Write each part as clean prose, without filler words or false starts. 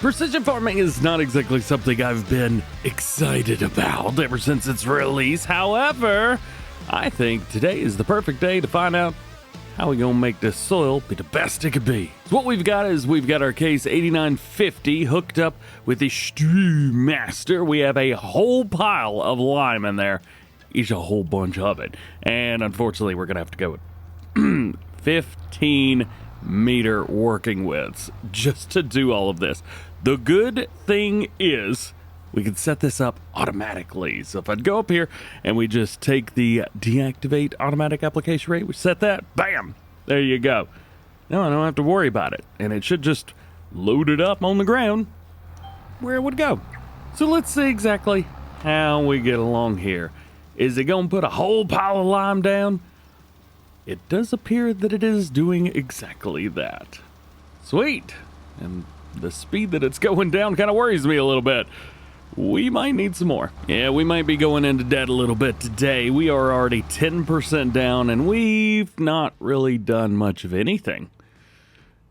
Precision farming is not exactly something I've been excited about ever since its release. However, I think today is the perfect day to find out how we gonna make this soil be the best it could be. So what we've got is we've got our case 8950 hooked up with the Master. We have a whole pile of lime in there, each a whole bunch of it. And unfortunately, we're gonna have to go with 15-meter working widths just to do all of this. The good thing is we can set this up automatically. So if I'd go up here and we just take the deactivate automatic application rate, we set that, bam, there you go. Now I don't have to worry about it. And it should just load it up on the ground where it would go. So let's see exactly how we get along here. Is it going to put a whole pile of lime down? It does appear that it is doing exactly that. Sweet. And the speed that it's going down kind of worries me a little bit. We might need some more. Yeah, we might be going into debt a little bit today. We are already 10% down, and we've not really done much of anything.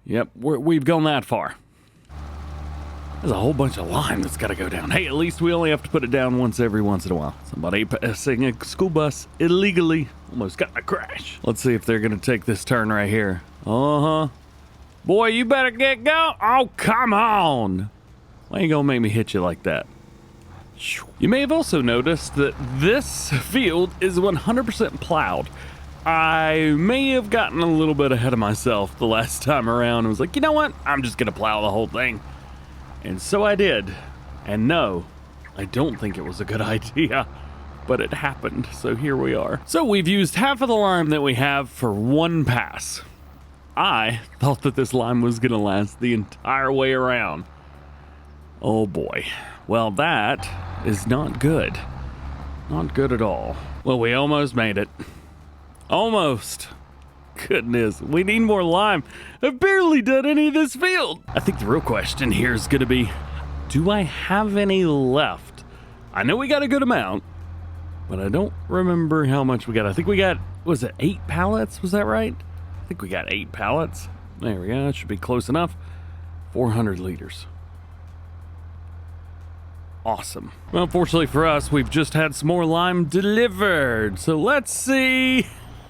Yep, we've gone that far. There's a whole bunch of lime that's got to go down. Hey, at least we only have to put it down once every once in a while. Somebody passing a school bus illegally almost got in a crash. Let's see if they're going to take this turn right here. Uh-huh. Boy, you better get going. Oh, come on. Why you gonna make me hit you like that? You may have also noticed that this field is 100% plowed. I may have gotten a little bit ahead of myself the last time around and was like, you know what? I'm just gonna plow the whole thing. And so I did. And no, I don't think it was a good idea, but it happened. So here we are. So we've used half of the lime that we have for one pass. I thought that this lime was gonna last the entire way around. Oh boy. Well, that is not good. Not good at all. Well, we almost made it. Almost. Goodness, we need more lime. I've barely done any of this field. I think the real question here is gonna be, do I have any left? I know we got a good amount, but I don't remember how much we got. I think we got, was it 8 pallets? Was that right? I think we got 8 pallets. There we go, that should be close enough. 400 liters. Awesome. Well, fortunately for us, we've just had some more lime delivered. So let's see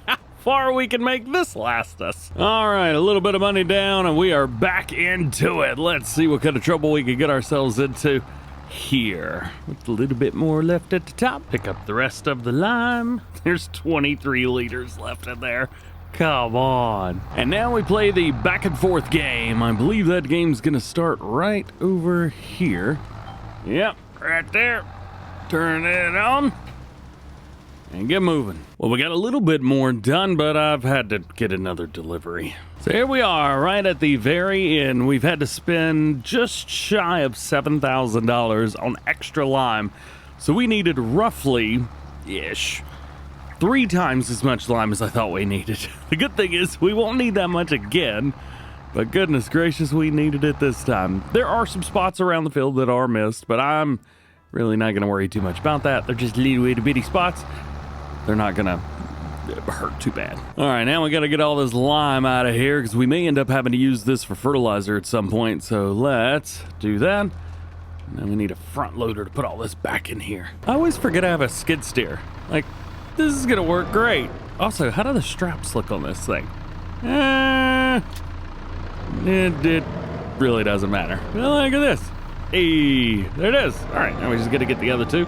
how far we can make this last us. All right, a little bit of money down and we are back into it. Let's see what kind of trouble we can get ourselves into here. With a little bit more left at the top. Pick up the rest of the lime. There's 23 liters left in there. Come on. And now we play the back and forth game. I believe that game's gonna start right over here. Yep, right there. Turn it on and get moving. Well, we got a little bit more done, but I've had to get another delivery. So here we are, right at the very end. We've had to spend just shy of $7,000 on extra lime. So we needed roughly-ish 3 times as much lime as I thought we needed. The good thing is we won't need that much again, but goodness gracious, we needed it this time. There are some spots around the field that are missed, but I'm really not going to worry too much about that. They're just little itty bitty spots. They're not going to hurt too bad. All right, now we got to get all this lime out of here because we may end up having to use this for fertilizer at some point. So let's do that. And then we need a front loader to put all this back in here. I always forget I have a skid steer. Like, this is gonna work great. Also, how do the straps look on this thing? It really doesn't matter. Well, look at this. Hey, there it is. All right, now we just gotta get the other two.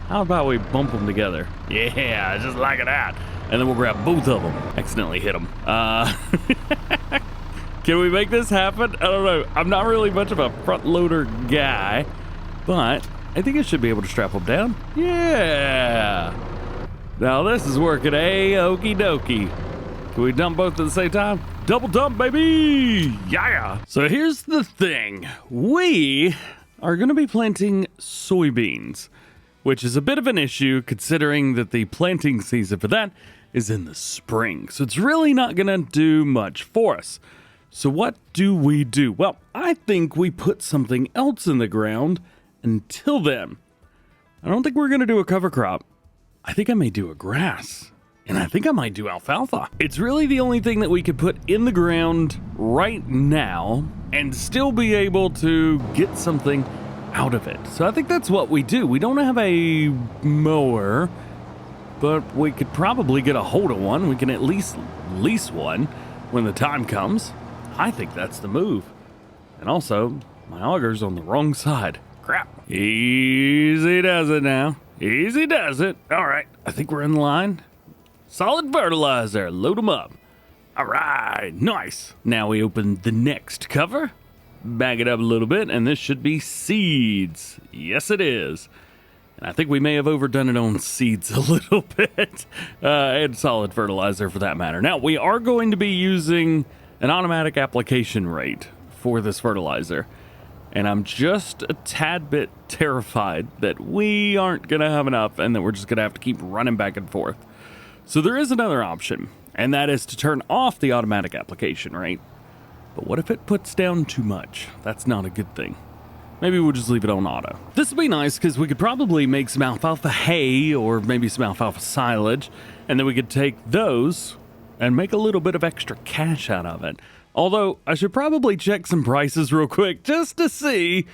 How about we bump them together? Yeah, just like that. And then we'll grab both of them. Accidentally hit them. Can we make this happen? I don't know. I'm not really much of a front loader guy, but I think I should be able to strap them down. Yeah. Now this is working okie dokie. Can we dump both at the same time? Double dump, baby! Yeah! So here's the thing. We are going to be planting soybeans, which is a bit of an issue considering that the planting season for that is in the spring. So it's really not going to do much for us. So what do? Well, I think we put something else in the ground until then. I don't think we're going to do a cover crop. I think I may do a grass, and I think I might do alfalfa. It's really the only thing that we could put in the ground right now and still be able to get something out of it. So I think that's what we do. We don't have a mower, but we could probably get a hold of one. We can at least lease one when the time comes. I think that's the move. And also, my auger's on the wrong side. Crap. Easy does it now. Easy does it. All right, I think we're in line. Solid fertilizer, load them up. All right, nice. Now we open the next cover, bag it up a little bit, and this should be seeds. Yes, it is. And I think we may have overdone it on seeds a little bit, and solid fertilizer for that matter. Now, we are going to be using an automatic application rate for this fertilizer, and I'm just a tad bit terrified that we aren't going to have enough and that we're just going to have to keep running back and forth. So there is another option, and that is to turn off the automatic application rate. But what if it puts down too much? That's not a good thing. Maybe we'll just leave it on auto. This would be nice because we could probably make some alfalfa hay or maybe some alfalfa silage, and then we could take those and make a little bit of extra cash out of it. Although I should probably check some prices real quick just to see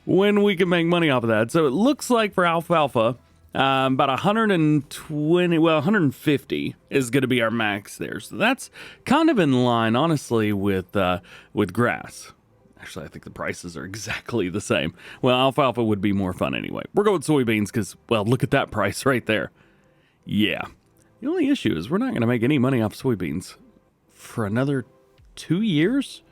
when we can make money off of that. So it looks like for alfalfa, about 150 is going to be our max there. So that's kind of in line, honestly, with grass. Actually, I think the prices are exactly the same. Well, alfalfa would be more fun anyway. We're going soybeans because, well, look at that price right there. Yeah. The only issue is we're not going to make any money off soybeans for another 2 years.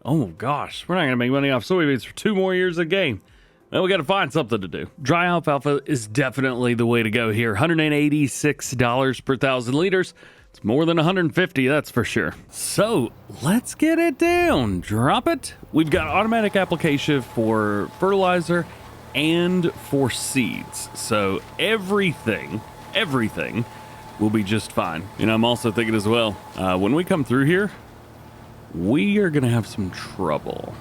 Oh, gosh. We're not going to make money off soybeans for 2 more years a game. Well, we got to find something to do. Dry alfalfa is definitely the way to go here. $186 per 1,000 liters. It's more than 150, that's for sure. So let's get it down. Drop it. We've got automatic application for fertilizer and for seeds. So everything will be just fine. You know, I'm also thinking as well, when we come through here, we are going to have some trouble.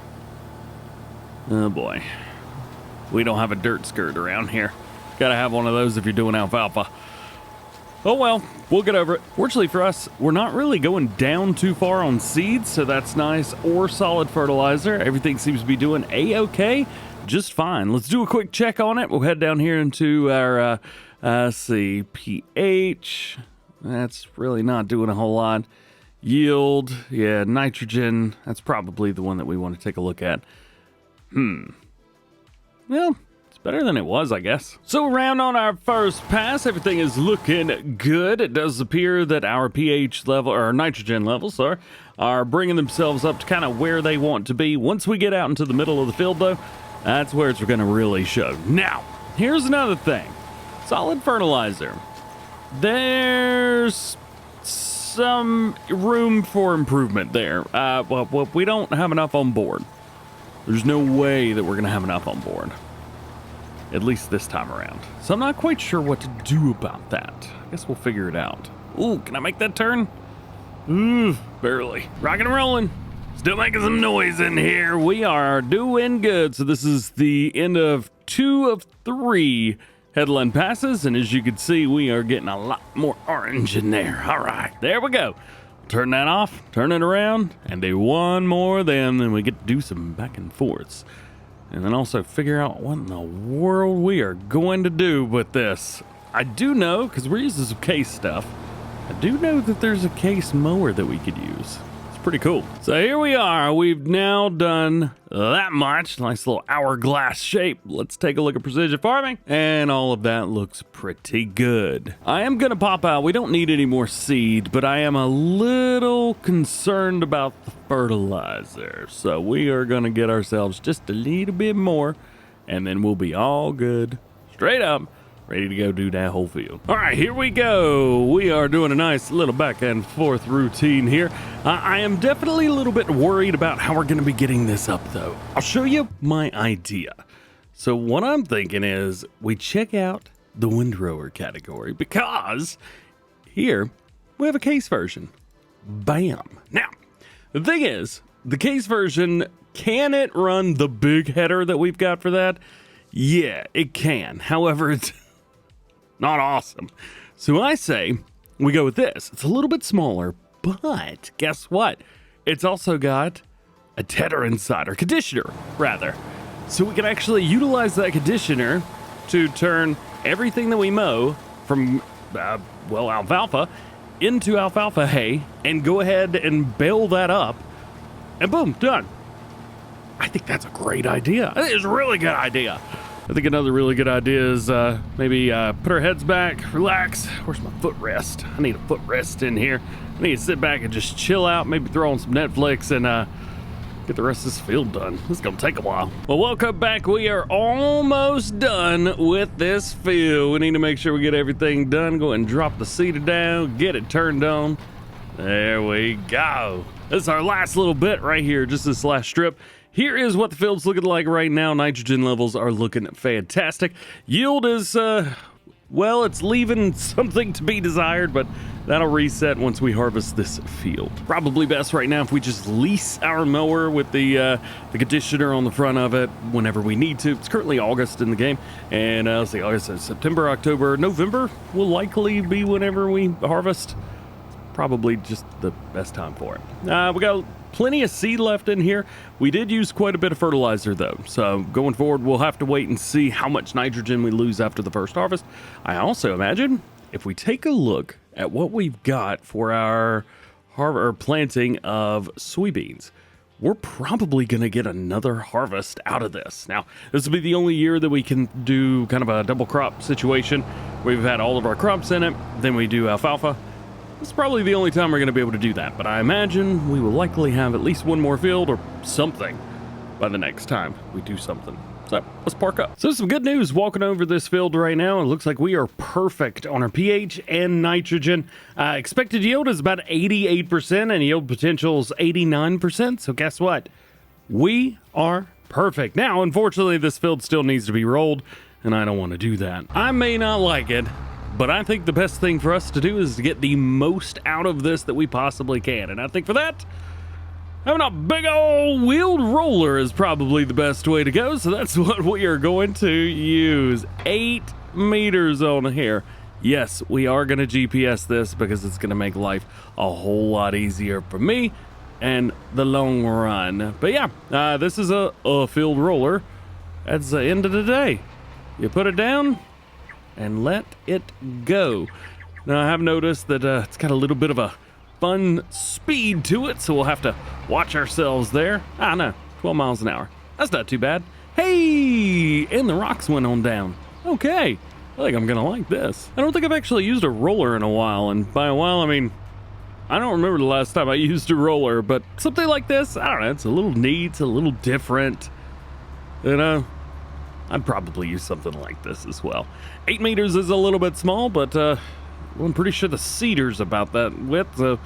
Oh boy. We don't have a dirt skirt around here. Gotta have one of those if you're doing alfalfa. Oh well, we'll get over it. Fortunately for us, we're not really going down too far on seeds, so that's nice, or solid fertilizer. Everything seems to be doing A-okay, just fine. Let's do a quick check on it. We'll head down here into our, let's see, pH. That's really not doing a whole lot. Yield, yeah, nitrogen. That's probably the one that we want to take a look at. Well, it's better than it was, I guess. So around on our first pass, everything is looking good. It does appear that our pH level, or our nitrogen levels, are bringing themselves up to kind of where they want to be. Once we get out into the middle of the field, though, that's where it's going to really show. Now, here's another thing. Solid fertilizer. There's some room for improvement there. Well, we don't have enough on board. There's no way that we're going to have enough on board. At least this time around. So I'm not quite sure what to do about that. I guess we'll figure it out. Ooh, can I make that turn? Ooh, barely. Rocking and rolling. Still making some noise in here. We are doing good. So this is the end of 2 of 3 Headland passes. And as you can see, we are getting a lot more orange in there. All right, there we go. Turn that off, turn it around, and do one more of them, then we get to do some back and forths. And then also figure out what in the world we are going to do with this. I do know, because we're using some case stuff, I do know that there's a case mower that we could use. It's pretty cool. So here we are. We've now done that much. Nice little hourglass shape. Let's take a look at precision farming. And all of that looks pretty good. I am going to pop out. We don't need any more seed, but I am a little concerned about the fertilizer. So we are going to get ourselves just a little bit more, and then we'll be all good. Straight up. Ready to go do that whole field. All right, here we go. We are doing a nice little back and forth routine here. I am definitely a little bit worried about how we're going to be getting this up, though. I'll show you my idea. So what I'm thinking is we check out the Windrower category because here we have a case version. Bam. Now, the thing is, the case version, can it run the big header that we've got for that? Yeah, it can. However, it's not awesome. So I say we go with this. It's a little bit smaller, but guess what? It's also got a tedder inside, or conditioner, rather. So we can actually utilize that conditioner to turn everything that we mow from, alfalfa into alfalfa hay and go ahead and bale that up, and boom, done. I think that's a great idea. I think it's a really good idea. I think another really good idea is maybe put our heads back, relax. Where's my footrest? I need a footrest in here. I need to sit back and just chill out, maybe throw on some Netflix and get the rest of this field done. This is gonna take a while. Well, welcome back. We are almost done with this field. We need to make sure we get everything done. Go ahead and drop the seeder down, get it turned on. There we go. This is our last little bit right here, just this last strip. Here is what the field's looking like right now. Nitrogen levels are looking fantastic. Yield is, it's leaving something to be desired, but that'll reset once we harvest this field. Probably best right now if we just lease our mower with the conditioner on the front of it whenever we need to. It's currently August in the game, and let's see, August, September, October, November will likely be whenever we harvest. Probably just the best time for it. We got plenty of seed left in here. We did use quite a bit of fertilizer though, so going forward we'll have to wait and see how much nitrogen we lose after the first harvest. I also imagine if we take a look at what we've got for our planting of soybeans, we're probably going to get another harvest out of this. Now, this will be the only year that we can do kind of a double crop situation. We've had all of our crops in it, then we do alfalfa. It's probably the only time we're going to be able to do that, but I imagine we will likely have at least one more field or something by the next time we do something. So let's park up. So some good news walking over this field right now. It looks like we are perfect on our pH and nitrogen. Expected yield is about 88% and yield potential is 89%. So guess what? We are perfect. Now, unfortunately, this field still needs to be rolled, and I don't want to do that. I may not like it, but I think the best thing for us to do is to get the most out of this that we possibly can. And I think for that, having a big old wheeled roller is probably the best way to go. So that's what we are going to use. 8 meters on here. Yes, we are going to GPS this because it's going to make life a whole lot easier for me and the long run. But yeah, this is a field roller. That's the end of the day. You put it down and let it go. Now, I have noticed that it's got a little bit of a fun speed to it, so we'll have to watch ourselves there. I know, 12 miles an hour. That's not too bad. Hey, and the rocks went on down. Okay, I think I'm gonna like this. I don't think I've actually used a roller in a while, and by a while, I mean, I don't remember the last time I used a roller, but something like this, I don't know, it's a little neat, it's a little different, you know? I'd probably use something like this as well. 8 meters is a little bit small, but I'm pretty sure the cedar's about that width, so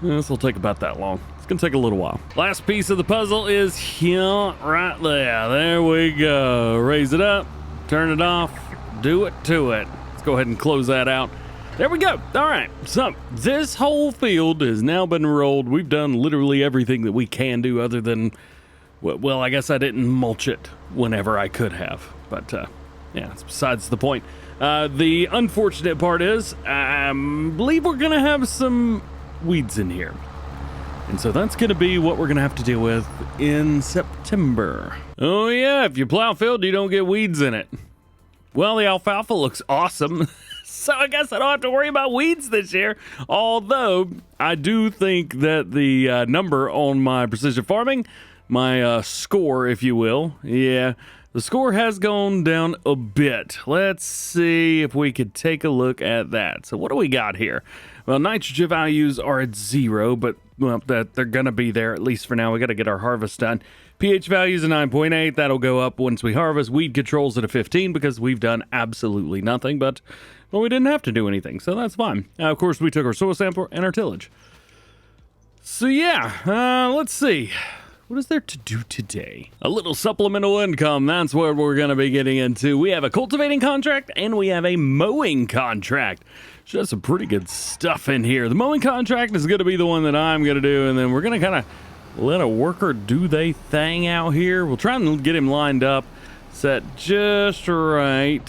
this will take about that long. It's gonna take a little while. Last piece of the puzzle is here, right there. There we go. Raise it up, turn it off, do it to it. Let's go ahead and close that out. There we go. All right, so this whole field has now been rolled. We've done literally everything that we can do other than, well, I guess I didn't mulch it whenever I could have, but yeah, it's besides the point. The unfortunate part is, I believe we're gonna have some weeds in here. And so that's gonna be what we're gonna have to deal with in September. Oh yeah, if you plow field, you don't get weeds in it. Well, the alfalfa looks awesome. So I guess I don't have to worry about weeds this year. Although, I do think that the number on my precision farming, my score, if you will, yeah, the score has gone down a bit. Let's see if we could take a look at that. So what do we got here? Well, nitrogen values are at 0, but well, that they're going to be there, at least for now. We got to get our harvest done. pH values are 9.8. That'll go up once we harvest. Weed control's at a 15 because we've done absolutely nothing, but well, we didn't have to do anything, so that's fine. Of course, we took our soil sample and our tillage. So yeah, let's see. What is there to do today? A little supplemental income, that's what we're going to be getting into. We have a cultivating contract and we have a mowing contract. Just some pretty good stuff in here. The mowing contract is going to be the one that I'm going to do, and then we're going to kind of let a worker do they thing out here. We'll try and get him lined up, set just right,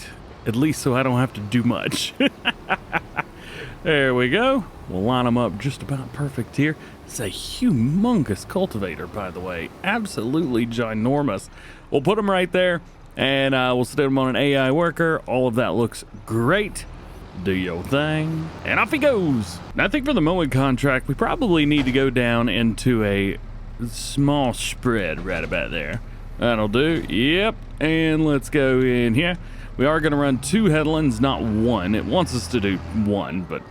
at least so I don't have to do much. There we go. We'll line them up just about perfect here. It's a humongous cultivator, by the way. Absolutely ginormous. We'll put them right there, and we'll set them on an AI worker. All of that looks great. Do your thing. And off he goes. Now, I think for the mowing contract, we probably need to go down into a small spread right about there. That'll do. Yep. And let's go in here. We are going to run 2 headlands, not 1. It wants us to do 1, but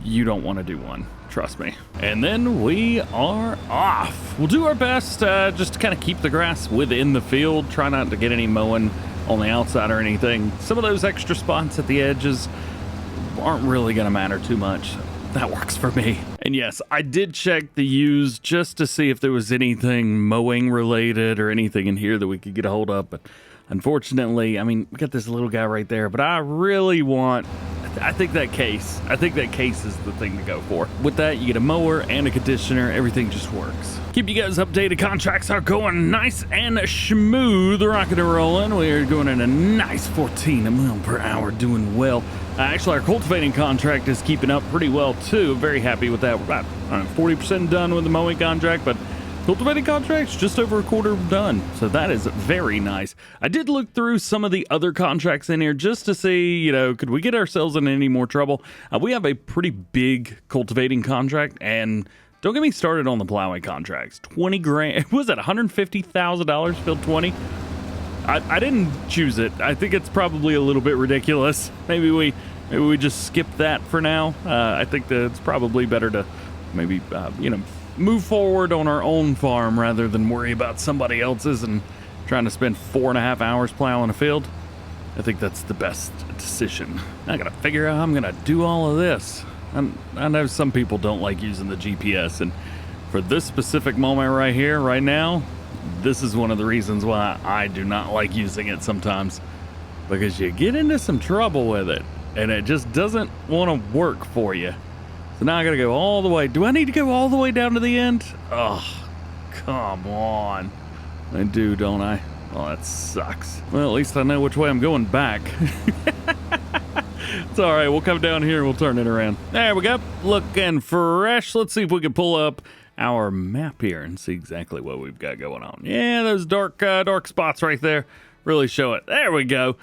you don't want to do 1. Trust me. And then we are off. We'll do our best just to kind of keep the grass within the field. Try not to get any mowing on the outside or anything. Some of those extra spots at the edges aren't really going to matter too much. That works for me. And yes, I did check the U's just to see if there was anything mowing related or anything in here that we could get a hold of, but unfortunately, I mean, we got this little guy right there, but I really want, I think that case is the thing to go for. With that, you get a mower and a conditioner. Everything just works. Keep you guys updated. Contracts are going nice and smooth, rocking and rolling. We are going at a nice 14 mile per hour, doing well. Actually, our cultivating contract is keeping up pretty well too. Very happy with that. We're about 40% done with the mowing contract, but cultivating contract's just over a quarter done, so that is very nice. I did look through some of the other contracts in here just to see, you know, could we get ourselves in any more trouble? We have a pretty big cultivating contract, and don't get me started on the plowing contracts. 20 grand, was that $150,000 filled 20? I didn't choose it. I think it's probably a little bit ridiculous. Maybe we just skip that for now. I think that it's probably better to maybe, you know, move forward on our own farm rather than worry about somebody else's and trying to spend 4.5 hours plowing a field. I think that's the best decision. I gotta figure out how I'm gonna do all of this. I know some people don't like using the GPS, and for this specific moment right here, right now, this is one of the reasons why I do not like using it sometimes, because you get into some trouble with it and it just doesn't want to work for you. So now I gotta go all the way. Do I need to go all the way down to the end? Oh, come on. I do, don't I? Oh, that sucks. Well, at least I know which way I'm going back. It's all right. We'll come down here and we'll turn it around. There we go. Looking fresh. Let's see if we can pull up our map here and see exactly what we've got going on. Yeah, those dark spots right there really show it. There we go.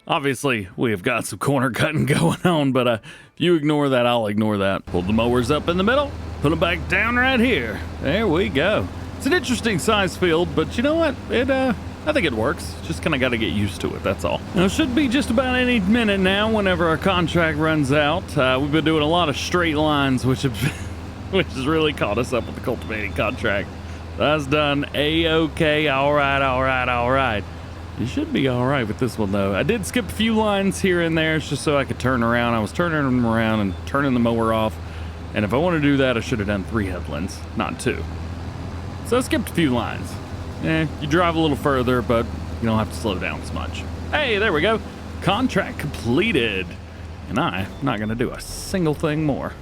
Obviously, we have got some corner cutting going on, but if you ignore that, I'll ignore that. Pull the mowers up in the middle, put them back down right here. There we go. It's an interesting size field, but you know what? I think it works. Just kind of got to get used to it, that's all. Now, it should be just about any minute now whenever our contract runs out. We've been doing a lot of straight lines, which has really caught us up with the cultivating contract. That's done A-okay. All right. You should be all right with this one, though. I did skip a few lines here and there just so I could turn around. I was turning them around and turning the mower off. And if I want to do that, I should have done 3 headlands, not 2. So I skipped a few lines. You drive a little further, but you don't have to slow down as much. Hey, there we go. Contract completed. And I'm not going to do a single thing more.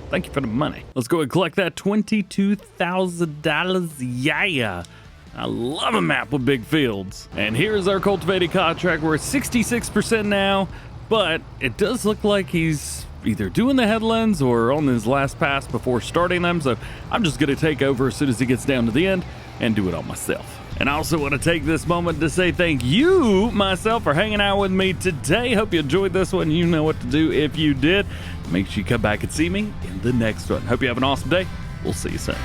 Thank you for the money. Let's go and collect that $22,000. Yeah. I love a map with big fields. And here's our cultivating contract. We're at 66% now, but it does look like he's either doing the headlands or on his last pass before starting them. So I'm just going to take over as soon as he gets down to the end and do it all myself. And I also want to take this moment to say thank you, myself, for hanging out with me today. Hope you enjoyed this one. You know what to do if you did. Make sure you come back and see me in the next one. Hope you have an awesome day. We'll see you soon.